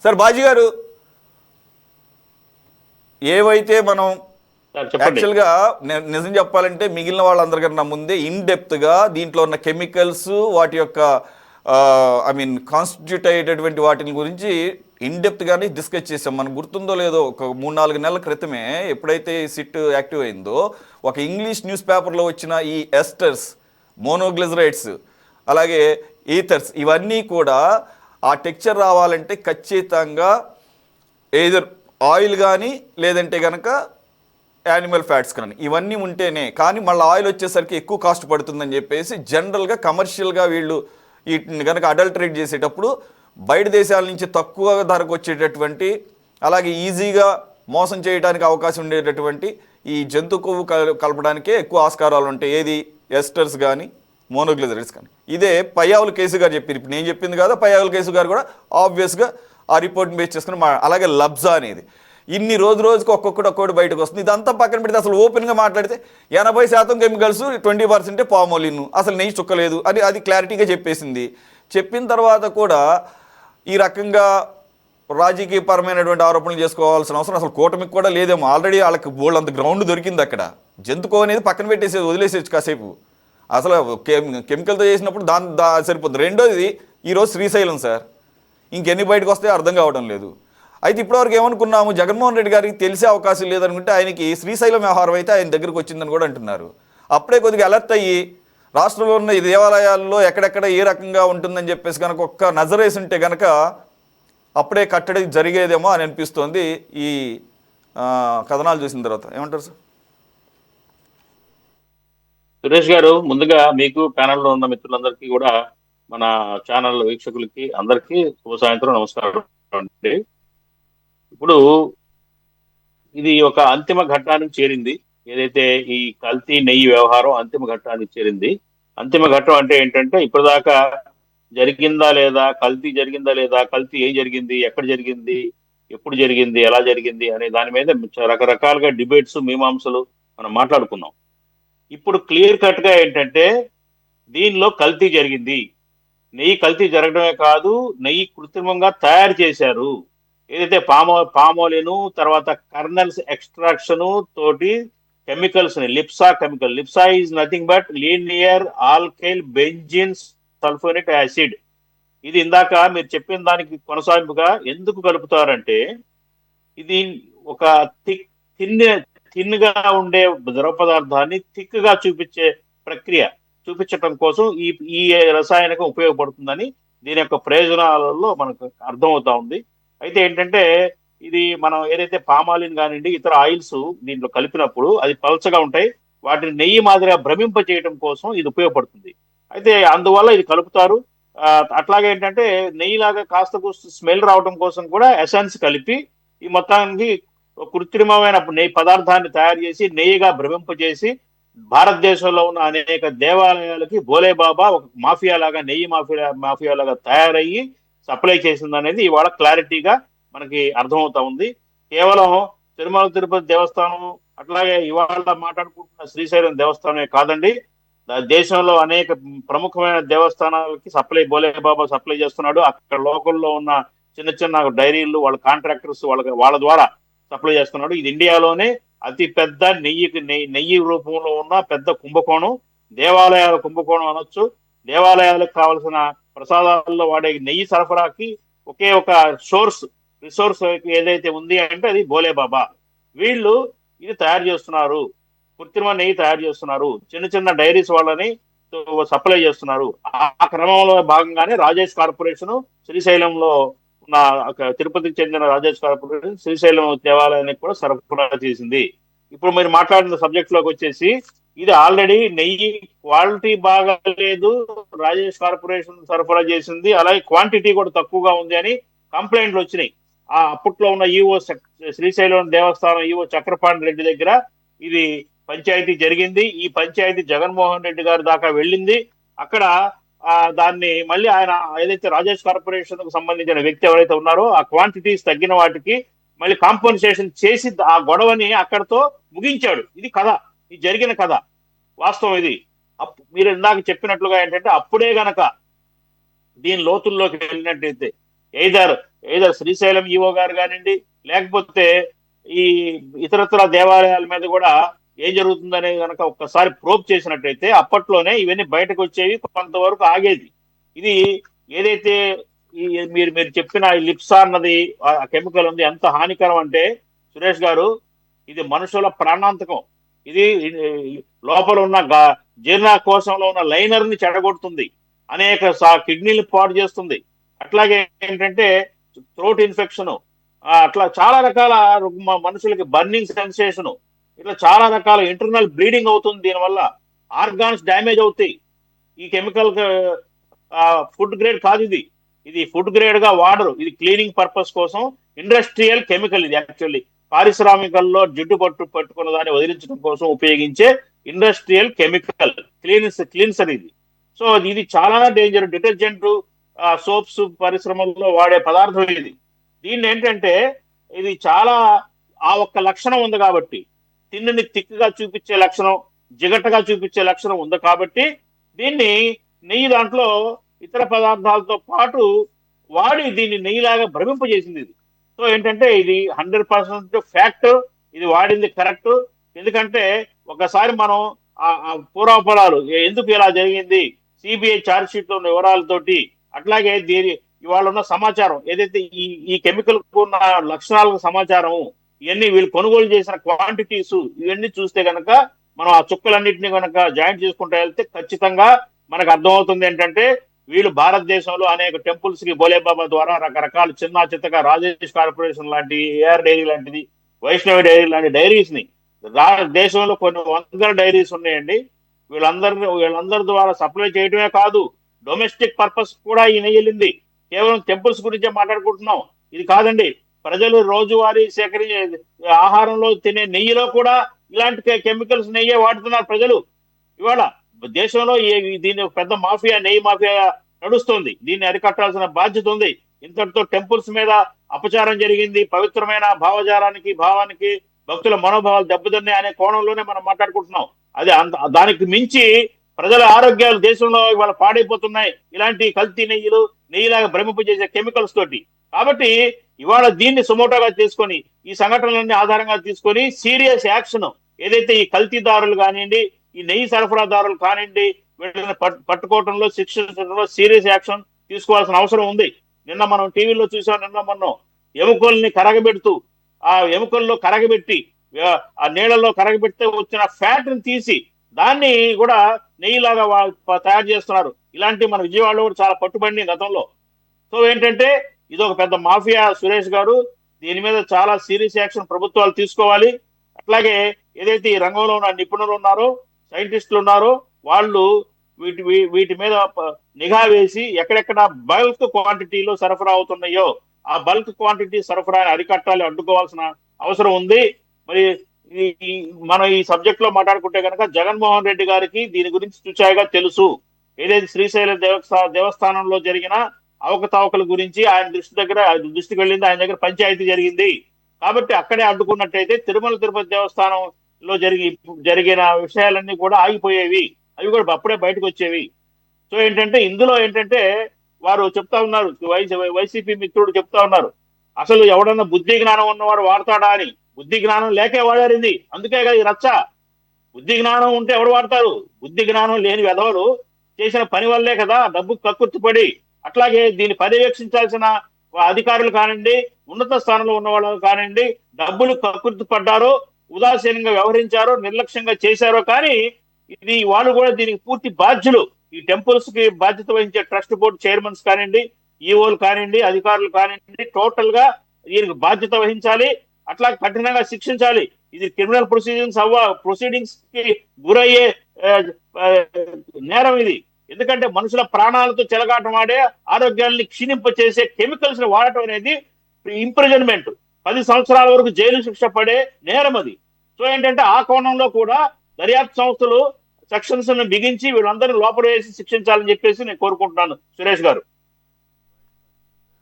Sir bhaji గారు, ఏవైతే మనం చెప్పండి. యాక్చువల్గా నిజం చెప్పాలంటే మిగిలిన వాళ్ళందరికన్నా ముందే ఇన్ డెప్త్గా దీంట్లో ఉన్న కెమికల్స్, వాటి యొక్క ఐ మీన్ కాన్స్టిట్యూట్ అయ్యేటటువంటి వాటి గురించి ఇన్ డెప్త్గానే డిస్కస్ చేసాం. మనకు గుర్తుందో లేదో, ఒక 3-4 నెలల క్రితమే ఎప్పుడైతే ఈ సిట్ యాక్టివ్ అయిందో, ఒక ఇంగ్లీష్ న్యూస్ పేపర్లో వచ్చిన ఈ ఎస్టర్స్, మోనోగ్లిజరైడ్స్, అలాగే ఈథర్స్, ఇవన్నీ కూడా ఆ టెక్చర్ రావాలంటే ఖచ్చితంగా ఏదర్ ఆయిల్ కానీ లేదంటే కనుక యానిమల్ ఫ్యాట్స్ కానీ ఇవన్నీ ఉంటేనే. కానీ మళ్ళీ ఆయిల్ వచ్చేసరికి ఎక్కువ కాస్ట్ పడుతుందని చెప్పేసి జనరల్గా కమర్షియల్గా వీళ్ళు వీటిని కనుక అడల్టరేట్ చేసేటప్పుడు బయట దేశాల నుంచి తక్కువ ధరకు వచ్చేటటువంటి, అలాగే ఈజీగా మోసం చేయడానికి అవకాశం ఉండేటటువంటి ఈ జంతు కొవ్వు కలపడానికే ఎక్కువ ఆస్కారాలు ఉంటాయి. ఏది ఎస్టర్స్ కానీ మోనోగ్లిజరైడ్స్ కానీ. ఇదే పయ్యావుల కేసు గారు చెప్పారు. ఇప్పుడు నేను చెప్పింది కదా, పయ్యావుల కేసు గారు కూడా ఆబ్వియస్గా ఆ రిపోర్ట్ని బేస్ చేసుకుని అలాగే లబ్జా అనేది ఇన్ని రోజుకి ఒక్కొక్కటి బయటకు వస్తుంది. ఇదంతా పక్కన పెడితే అసలు ఓపెన్గా మాట్లాడితే 80% కెమికల్స్, 20% పామోలిన్, అసలు నెయ్యి చుక్కలేదు అని అది క్లారిటీగా చెప్పేసింది. చెప్పిన తర్వాత కూడా ఈ రకంగా రాజకీయపరమైనటువంటి ఆరోపణలు చేసుకోవాల్సిన అవసరం అసలు కూటమికి కూడా లేదేమో. ఆల్రెడీ వాళ్ళకి బోల్డ్ గ్రౌండ్ దొరికింది అక్కడ. జంతుకో అనేది పక్కన పెట్టేసేది, వదిలేసేది కాసేపు. అసలు కెమికల్తో చేసినప్పుడు సరిపోతుంది. రెండోది ఈరోజు శ్రీశైలం సార్, ఇంకెన్ని బయటకు వస్తాయో అర్థం కావడం లేదు. అయితే ఇప్పటివరకు ఏమనుకున్నాము, జగన్మోహన్ రెడ్డి గారికి తెలిసే అవకాశం లేదనుకుంటే ఆయనకి శ్రీశైలం వ్యవహారం అయితే ఆయన దగ్గరకు వచ్చిందని కూడా అంటున్నారు. అప్పుడే కొద్దిగా అలర్ట్ అయ్యి రాష్ట్రంలో ఉన్న ఈ దేవాలయాల్లో ఎక్కడెక్కడ ఏ రకంగా ఉంటుందని చెప్పేసి కనుక ఒక్క నజరేసి ఉంటే కనుక అప్పుడే కట్టడి జరిగేదేమో అని అనిపిస్తోంది ఈ కథనాలు చూసిన తర్వాత. ఏమంటారు సార్? సురేష్ గారు, ముందుగా మీకు ప్యానెల్లో ఉన్న మిత్రులందరికీ కూడా, మన ఛానల్ వీక్షకులకి అందరికీ శుభ సాయంత్రం, నమస్కారం అండి. ఇప్పుడు ఇది ఒక అంతిమ ఘట్టానికి చేరింది. ఏదైతే ఈ కల్తీ నెయ్యి వ్యవహారం అంతిమ ఘట్టానికి చేరింది. అంతిమ ఘట్టం అంటే ఏంటంటే, ఇప్పటిదాకా జరిగిందా లేదా, కల్తీ జరిగిందా లేదా, కల్తీ ఏం జరిగింది, ఎక్కడ జరిగింది, ఎప్పుడు జరిగింది, ఎలా జరిగింది అనే దాని మీద రకరకాలుగా డిబేట్స్, మీమాంసలు మనం మాట్లాడుకున్నాం. ఇప్పుడు క్లియర్ కట్ గా ఏంటంటే, దీనిలో కల్తీ జరిగింది. నెయ్యి కల్తీ జరగడమే కాదు, నెయ్యి కృత్రిమంగా తయారు చేశారు. ఏదైతే పామోలిన్, తర్వాత కర్నల్స్ ఎక్స్ట్రాక్షన్ తోటి కెమికల్స్ ని, LABSA is nothing but linear alkyl benzene sulphonic acid. ఇది ఇందాక మీరు చెప్పిన దానికి కొనసాగింపుగా ఎందుకు కలుపుతారంటే, ఇది ఒక థిన్ థిన్ గా ఉండే ద్రవ పదార్థాన్ని థిక్ గా చూపించటం కోసం ఈ ఈ రసాయనికం ఉపయోగపడుతుందని దీని యొక్క ప్రయోజనాలలో మనకు అర్థమవుతా ఉంది. అయితే ఏంటంటే, ఇది మనం ఏదైతే పామాలిన్ కానివ్వండి, ఇతర ఆయిల్స్ దీంట్లో కలిపినప్పుడు అది పలచగా ఉంటాయి. వాటిని నెయ్యి మాదిరిగా భ్రమింప చేయడం కోసం ఇది ఉపయోగపడుతుంది. అయితే అందువల్ల ఇది కలుపుతారు. అట్లాగే ఏంటంటే, నెయ్యిలాగా కాస్త కూస్త స్మెల్ రావడం కోసం కూడా ఎసెన్స్ కలిపి ఈ మొత్తానికి కృత్రిమమైన నెయ్యి పదార్థాన్ని తయారు చేసి నెయ్యిగా భ్రమింపజేసి భారతదేశంలో ఉన్న అనేక దేవాలయాలకి భోలే బాబా ఒక మాఫియా లాగా, నెయ్యి మాఫియా లాగా తయారయ్యి సప్లై చేసింది అనేది ఇవాళ క్లారిటీగా మనకి అర్థమవుతా ఉంది. కేవలం తిరుమల తిరుపతి దేవస్థానం, అట్లాగే ఇవాళ మాట్లాడుకుంటున్న శ్రీశైలం దేవస్థానమే కాదండి, దేశంలో అనేక ప్రముఖమైన దేవస్థానాలకి భోలే బాబా సప్లై చేస్తున్నాడు. అక్కడ లోకల్లో ఉన్న చిన్న చిన్న డైరీలు, వాళ్ళ కాంట్రాక్టర్స్ వాళ్ళ ద్వారా సప్లై చేస్తున్నాడు. ఇది ఇండియాలోనే అతి పెద్ద నెయ్యి రూపంలో ఉన్న పెద్ద కుంభకోణం, దేవాలయాల కుంభకోణం అనొచ్చు. దేవాలయాలకు కావలసిన ప్రసాదాల్లో వాడే నెయ్యి సరఫరాకి ఒకే ఒక రిసోర్స్ ఏదైతే ఉంది అంటే అది భోలే బాబా. వీళ్ళు ఇది తయారు చేస్తున్నారు, కృత్రిమ నెయ్యి తయారు చేస్తున్నారు, చిన్న చిన్న డైరీస్ వాళ్ళని సప్లై చేస్తున్నారు. ఆ క్రమంలో భాగంగానే రాజేష్ కార్పొరేషన్ శ్రీశైలంలో ఉన్న తిరుపతికి చెందిన రాజేష్ కార్పొరేషన్ శ్రీశైలం దేవాలయానికి కూడా సరఫరా చేసింది. ఇప్పుడు మీరు మాట్లాడిన సబ్జెక్ట్ లోకి వచ్చేసి, ఇది ఆల్రెడీ నెయ్యి క్వాలిటీ బాగా లేదు, రాజేష్ కార్పొరేషన్ సరఫరా చేసింది, అలాగే క్వాంటిటీ కూడా తక్కువగా ఉంది అని కంప్లైంట్లు వచ్చినాయి. ఆ అప్పట్లో ఉన్న ఈఓ, శ్రీశైలం దేవస్థానం ఈఓ చక్రపాణి రెడ్డి దగ్గర ఇది పంచాయతీ జరిగింది. ఈ పంచాయతీ జగన్మోహన్ రెడ్డి గారి దాకా వెళ్ళింది. అక్కడ దాన్ని మళ్ళీ ఆయన ఏదైతే రాజేష్ కార్పొరేషన్ కు సంబంధించిన వ్యక్తి ఎవరైతే ఉన్నారో ఆ క్వాంటిటీస్ తగ్గిన వాటికి మళ్ళీ కాంపన్సేషన్ చేసి ఆ గొడవని అక్కడతో ముగించాడు. ఇది కథ, ఇది జరిగిన కథ, వాస్తవం ఇది. మీరు ఇందాక చెప్పినట్లుగా ఏంటంటే, అప్పుడే గనక దీని లోతుల్లోకి వెళ్ళినట్టయితే ఎయిదర్ ఎయిదర్ శ్రీశైలం ఈవో గారు కానివ్వండి, లేకపోతే ఈ ఇతరత్ర దేవాలయాల మీద కూడా ఏం జరుగుతుందనే కనుక ఒక్కసారి ప్రోబ్ చేసినట్టయితే అప్పట్లోనే ఇవన్నీ బయటకు వచ్చేవి, కొంతవరకు ఆగేది. ఇది ఏదైతే ఈ మీరు మీరు చెప్పిన ఈ లిప్సా అన్నది ఆ కెమికల్ ఉంది, ఎంత హానికరం అంటే సురేష్ గారు, ఇది మనుషుల ప్రాణాంతకం. ఇది లోపల ఉన్న జీర్ణకోశంలో ఉన్న లైనర్ ని చెడగొడుతుంది, అనేక కిడ్నీలు పాడు చేస్తుంది. అట్లాగే ఏంటంటే థ్రోట్ ఇన్ఫెక్షన్, అట్లా చాలా రకాల మనుషులకి బర్నింగ్ సెన్సేషన్, ఇట్లా చాలా రకాల ఇంటర్నల్ బ్లీడింగ్ అవుతుంది దీనివల్ల. ఆర్గాన్స్ డ్యామేజ్ అవుతాయి. ఈ కెమికల్ ఫుడ్ గ్రేడ్ కాదు ఇది. ఇది ఫుడ్ గ్రేడ్ గా వాడరు, ఇది క్లీనింగ్ పర్పస్ కోసం ఇండస్ట్రియల్ కెమికల్. ఇది యాక్చువల్లీ పారిశ్రామికల్లో జిడ్డు పట్టుకున్న దాన్ని వదిలించడం కోసం ఉపయోగించే ఇండస్ట్రియల్ కెమికల్ క్లీన్సర్ ఇది. సో ఇది చాలా డేంజర్. డిటర్జెంట్, సోప్స్ పరిశ్రమల్లో వాడే పదార్థం ఇది. దీన్ని ఏంటంటే ఇది చాలా ఆ ఒక్క లక్షణం ఉంది కాబట్టి, తిండిని తిక్కుగా చూపించే లక్షణం, జిగటగా చూపించే లక్షణం ఉంది కాబట్టి దీన్ని నెయ్యి దాంట్లో ఇతర పదార్థాలతో పాటు వాడి దీన్ని నెయ్యిలాగా భ్రమింపజేసింది ఇది. సో ఏంటంటే ఇది 100% ఫ్యాక్ట్, ఇది వాడింది కరెక్ట్. ఎందుకంటే ఒకసారి మనం ఆ పూర్వపరాలు ఎందుకు ఇలా జరిగింది, సిబిఐ ఛార్జ్ షీట్ లో ఉన్న వివరాలతోటి, అట్లాగే దీని ఇవాళ ఉన్న సమాచారం ఏదైతే ఈ కెమికల్ ఉన్న లక్షణాలకు సమాచారం, ఇవన్నీ వీళ్ళు కొనుగోలు చేసిన క్వాంటిటీస్, ఇవన్నీ చూస్తే కనుక మనం ఆ చుక్కలన్నింటినీ కనుక జాయింట్ చేసుకుంటూ వెళ్తే ఖచ్చితంగా మనకు అర్థమవుతుంది ఏంటంటే వీళ్ళు భారతదేశంలో అనేక టెంపుల్స్ కి బోలేబాబా ద్వారా రకరకాల చిన్న చిత్తగా రాజేష్ కార్పొరేషన్ లాంటి, ఏఆర్ డైరీ లాంటిది, వైష్ణవి డైరీ లాంటి డైరీస్ ని దేశంలో కొన్ని వందల డైరీస్ ఉన్నాయండి. వీళ్ళందరి ద్వారా సప్లై చేయడమే కాదు, డొమెస్టిక్ పర్పస్ కూడా ఈ నెయ్యి వెళ్ళింది. కేవలం టెంపుల్స్ గురించే మాట్లాడుకుంటున్నాం, ఇది కాదండి. ప్రజలు రోజువారీ ఆహారంలో తినే నెయ్యిలో కూడా ఇలాంటి కెమికల్స్ నెయ్యే వాడుతున్నారు ప్రజలు. ఇవాళ దేశంలో దీని పెద్ద మాఫియా, నెయ్యి మాఫియా నడుస్తుంది. దీన్ని అరికట్టాల్సిన బాధ్యత ఉంది. ఇంతటితో టెంపుల్స్ మీద అపచారం జరిగింది, పవిత్రమైన భావానికి భక్తుల మనోభావాలు దెబ్బతిన్నాయి అనే కోణంలోనే మనం మాట్లాడుకుంటున్నాం. అది దానికి మించి ప్రజల ఆరోగ్యాలు దేశంలో ఇవాళ పాడైపోతున్నాయి ఇలాంటి కల్తీ నెయ్యిలాగా భ్రమింపజేసే కెమికల్స్ తోటి. కాబట్టి ఇవాళ దీన్ని సుమోటోగా తీసుకొని, ఈ సంఘటనలన్నీ ఆధారంగా తీసుకొని సీరియస్ యాక్షన్, ఏదైతే ఈ కల్తీదారులు కానివ్వండి, ఈ నెయ్యి సరఫరాదారులు కానివ్వండి, వీళ్ళని పట్టుకోవడంలో, శిక్షించడంలో సీరియస్ యాక్షన్ తీసుకోవాల్సిన అవసరం ఉంది. నిన్న మనం టీవీలో చూసాం, నిన్న మొన్న ఎముకల్ని కరగబెడుతూ, ఆ ఎముకల్లో కరగబెట్టి, ఆ నీళ్ళలో కరగబెడితే వచ్చిన ఫ్యాట్ ని తీసి దాన్ని కూడా నెయ్యిలాగా తయారు చేస్తున్నారు. ఇలాంటి మన విజయవాడలో కూడా చాలా పట్టుబడి గతంలో. సో ఏంటంటే ఇది ఒక పెద్ద మాఫియా సురేష్ గారు. దీని మీద చాలా సీరియస్ యాక్షన్ ప్రభుత్వాలు తీసుకోవాలి. అట్లాగే ఏదైతే ఈ రంగంలో ఉన్న నిపుణులు ఉన్నారో, సైంటిస్టులు ఉన్నారో, వాళ్ళు వీటి మీద నిఘా వేసి ఎక్కడెక్కడ బల్క్ క్వాంటిటీలో సరఫరా అవుతున్నాయో ఆ బల్క్ క్వాంటిటీ సరఫరాని అరికట్టాలి, అడ్డుకోవాల్సిన అవసరం ఉంది. మరి మనం ఈ సబ్జెక్ట్ లో మాట్లాడుకుంటే కనుక జగన్మోహన్ రెడ్డి గారికి దీని గురించి చూచాయిగా తెలుసు. ఏదైతే శ్రీశైలం దేవస్థానంలో జరిగిన అవకతవకల గురించి ఆయన దృష్టికి వెళ్ళింది, ఆయన దగ్గర పంచాయతీ జరిగింది. కాబట్టి అక్కడే అడ్డుకున్నట్టయితే తిరుమల తిరుపతి దేవస్థానంలో జరిగిన విషయాలన్నీ కూడా ఆగిపోయేవి, అవి కూడా అప్పుడే బయటకు వచ్చేవి. సో ఏంటంటే ఇందులో ఏంటంటే వారు చెప్తా ఉన్నారు, వైసీపీ మిత్రుడు చెప్తా ఉన్నారు, అసలు ఎవడన్నా బుద్ధి జ్ఞానం ఉన్నవాడు వాడతాడా అని. బుద్ధి జ్ఞానం లేకే వాడారింది, అందుకే కదా ఈ రచ్చ. బుద్ధి జ్ఞానం ఉంటే ఎవడు వాడతారు? బుద్ధి జ్ఞానం లేని వెధవలు చేసిన పని వల్లే కదా డబ్బు కక్కుర్తిపడి. అట్లాగే దీన్ని పర్యవేక్షించాల్సిన అధికారులు కానివ్వండి, ఉన్నత స్థానంలో ఉన్న వాళ్ళు కానివ్వండి, డబ్బులు కక్కుర్తి పడ్డారో, ఉదాసీనంగా వ్యవహరించారో, నిర్లక్ష్యంగా చేశారో, కానీ ఇది వాళ్ళు కూడా దీనికి పూర్తి బాధ్యులు. ఈ టెంపుల్స్ కి బాధ్యత వహించే ట్రస్ట్ బోర్డు చైర్మన్స్ కానివ్వండి, ఈఓలు కానివ్వండి, అధికారులు కానివ్వండి, టోటల్ గా దీనికి బాధ్యత వహించాలి. అట్లా కఠినంగా శిక్షించాలి. ఇది క్రిమినల్ ప్రొసీడింగ్స్ కి గురయ్యే నేరం ఇది. ఎందుకంటే మనుషుల ప్రాణాలతో చెలగాటం ఆడే, ఆరోగ్యాన్ని క్షీణింపచేసే కెమికల్స్ ని వాడటం అనేది ఇంప్రిజన్మెంట్, 10 సంవత్సరాల వరకు జైలు శిక్ష పడే నేరం అది. సో ఏంటంటే ఆ కోణంలో కూడా దర్యాప్తు సంస్థలు సెక్షన్స్ ను బిగించి వీళ్ళందరినీ లోపల వేసి శిక్షించాలని చెప్పేసి నేను కోరుకుంటున్నాను సురేష్ గారు.